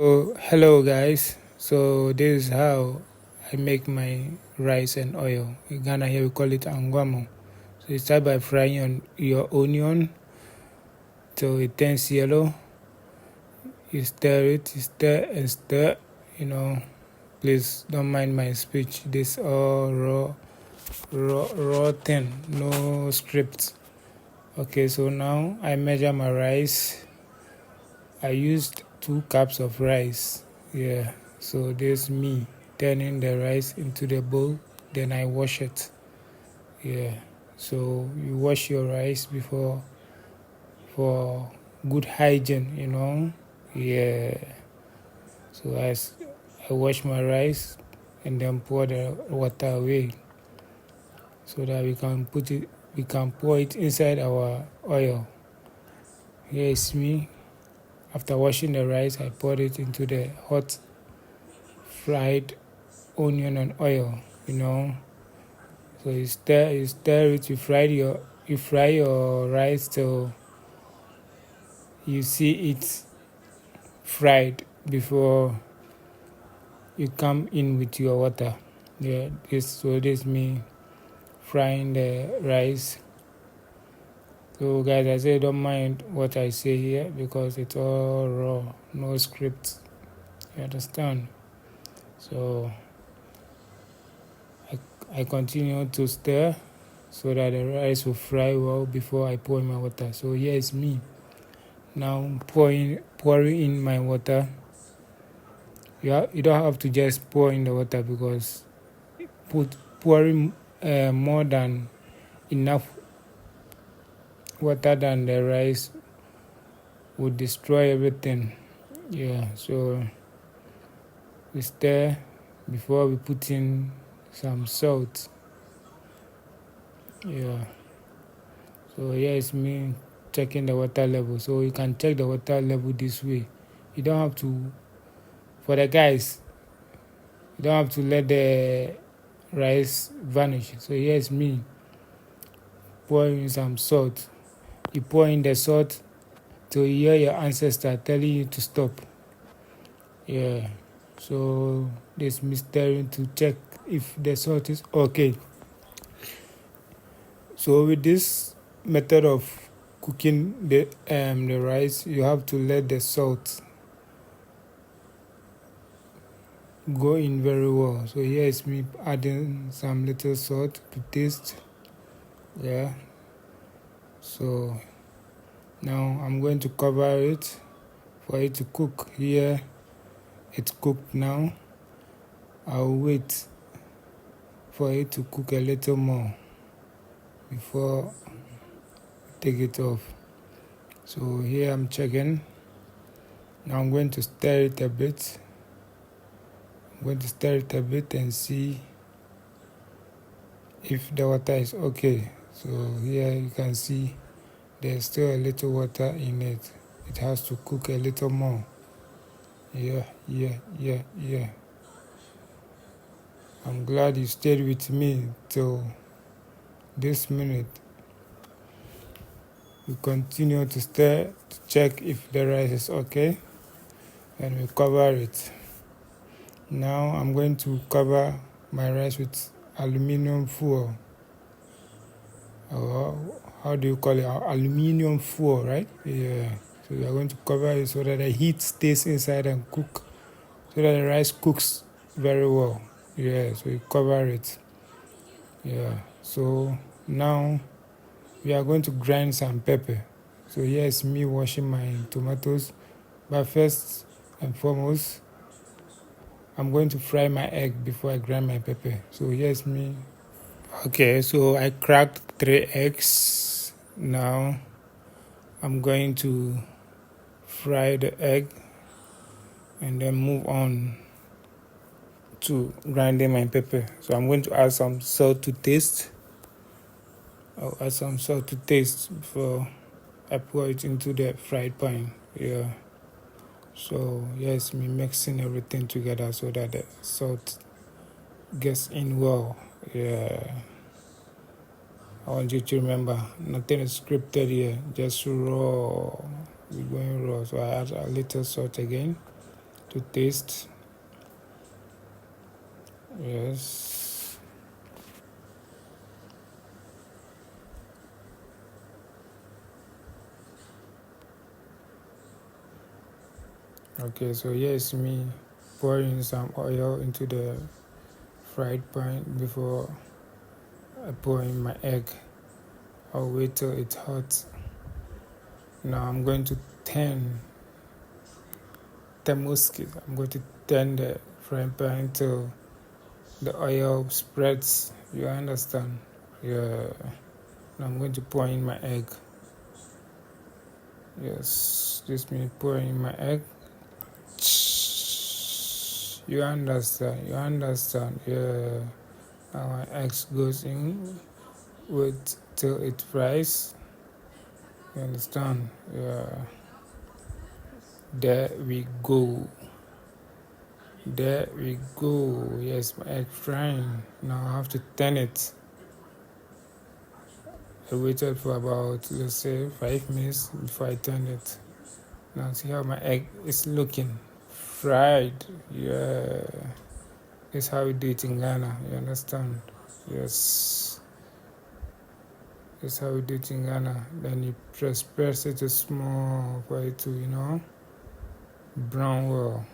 So hello guys. So this is how I make my rice and oil. In Ghana here we call it Anguamo. So you start by frying your onion till it turns yellow. You stir it, you stir and stir. You know, please don't mind my speech. This all raw thing, no script. Okay, so now I measure my rice. I used 2 cups of rice. Yeah, so there's me turning the rice into the bowl, then I wash it. Yeah, so you wash your rice before for good hygiene. Yeah, so I wash my rice and then pour the water away so that we can pour it inside our oil. Here is me. After washing the rice, I poured it into the hot fried onion and oil. So you stir it, you fry your rice till you see it fried before you come in with your water. Yeah, this me frying the rice. So guys, I say don't mind what I say here because it's all raw, no script. You understand? So I continue to stir so that the rice will fry well before I pour in my water. So here is me now pouring in my water. You don't have to just pour in the water because pouring more than enough water than the rice would destroy everything. Yeah, so we stir before we put in some salt. Yeah, so here is me checking the water level. So you can check the water level this way. You don't have to, for the guys, you don't have to let the rice vanish. So here's me pouring some salt. You pour in the salt till you hear your ancestor telling you to stop. Yeah, so this me stirring to check if the salt is okay. So with this method of cooking the rice, you have to let the salt go in very well. So here is me adding some little salt to taste. Yeah, so now I'm going to cover it for it to cook. Here it's cooked now. I'll wait for it to cook a little more before I take it off. So here I'm checking. Now I'm going to stir it a bit. I'm going to stir it a bit and see if the water is okay. So here you can see there's still a little water in it. It has to cook a little more. Yeah. I'm glad you stayed with me till this minute. We continue to stir to check if the rice is okay, and we cover it. Now I'm going to cover my rice with aluminum foil. How do you call it? Aluminum foil, right? Yeah. So we are going to cover it so that the heat stays inside and cook, so that the rice cooks very well. Yeah, so you cover it. Yeah, so now we are going to grind some pepper. So here is me washing my tomatoes. But first and foremost, I'm going to fry my egg before I grind my pepper. So here's me. Okay, so I cracked 3 eggs. Now I'm going to fry the egg and then move on to grinding my pepper. So I'm going to add some salt to taste. I'll add some salt to taste before I pour it into the fried pan. Yeah. So yes, me mixing everything together so that the salt gets in well. Yeah. I want you to remember, nothing is scripted here, just raw. We're going raw. So I add a little salt again. to taste. Yes. Okay, so here's me pouring some oil into the fried pan before I pour in my egg. I'll wait till it's hot. Now I'm going to turn thermostat. I'm going to turn the frying pan until the oil spreads. You understand? Yeah. Now I'm going to pour in my egg. Yes, this means pouring in my egg. You understand? You understand? Yeah. Now my eggs goes in. Wait till it fries. You understand? Yeah. There we go. There we go. Yes, my egg frying. Now I have to turn it. I waited for about, let's say, 5 minutes before I turned it. Now see how my egg is looking. Fried. Yeah. That's how we do it in Ghana. You understand? Yes. That's how we do it in Ghana. Then you press it small for it to, brown well.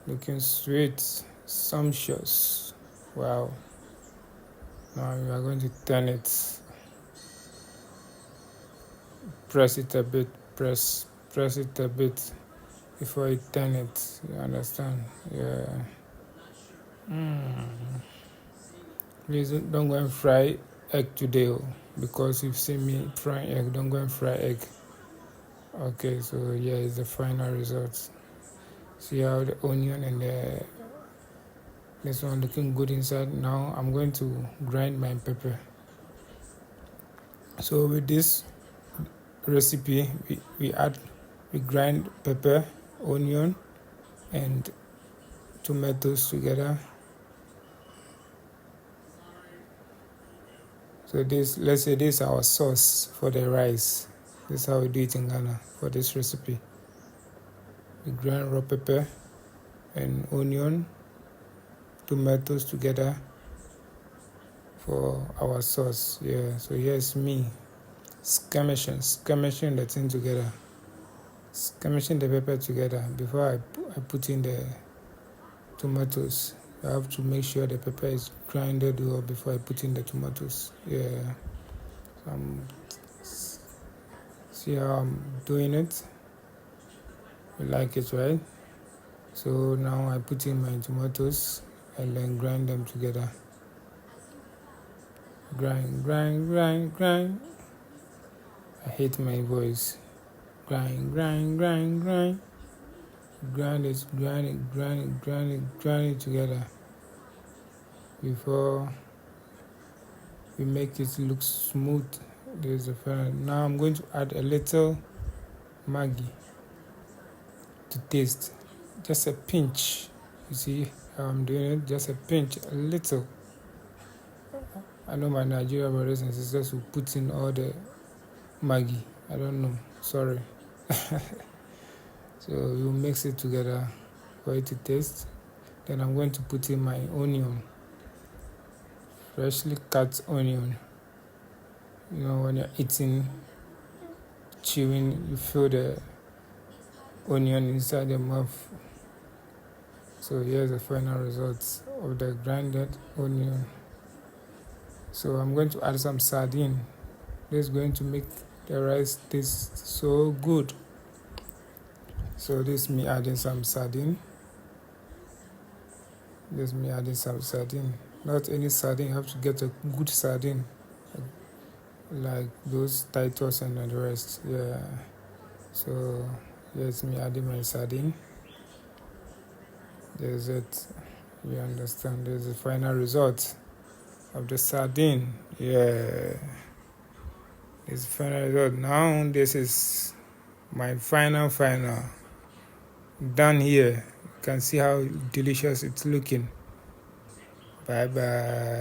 Looking sweet, sumptuous. Wow. Now we are going to turn it. Press it a bit. Press it a bit before you turn it. You understand? Yeah. Please don't go and fry egg today, because you've seen me frying egg. Don't go and fry egg. Okay, so yeah, it's the final result. See how the onion and this one looking good inside. Now I'm going to grind my pepper. So with this recipe, we grind pepper, onion, and tomatoes together. So let's say this is our sauce for the rice. This is how we do it in Ghana for this recipe. We grind raw pepper and onion, tomatoes together for our sauce. Yeah, so here's me skirmishing the thing together, skirmishing the pepper together before I put in the tomatoes. I have to make sure the pepper is grinded well before I put in the tomatoes. Yeah. See how I'm doing it? You like it, right? So now I put in my tomatoes and then grind them together. Grind. I hate my voice. Grind. Grind it together before we make it look smooth. There's a fan. Now I'm going to add a little Maggi to taste. Just a pinch. You see how I'm doing it? Just a pinch, a little. I know my Nigerian brothers and sisters will put in all the Maggi. I don't know. Sorry. So you mix it together for it to taste. Then I'm going to put in my onion. Freshly cut onion. When you're eating, chewing, you feel the onion inside the mouth. So here's the final result of the grinded onion. So I'm going to add some sardine. This is going to make the rice taste so good. So this is me adding some sardine. Not any sardine, you have to get a good sardine, like those Titus and the rest. Yeah. So here's me adding my sardine. There's it. You understand? There's the final result of the sardine. Yeah. It's the final result. Now this is my final. Done here. You can see how delicious it's looking. Bye bye.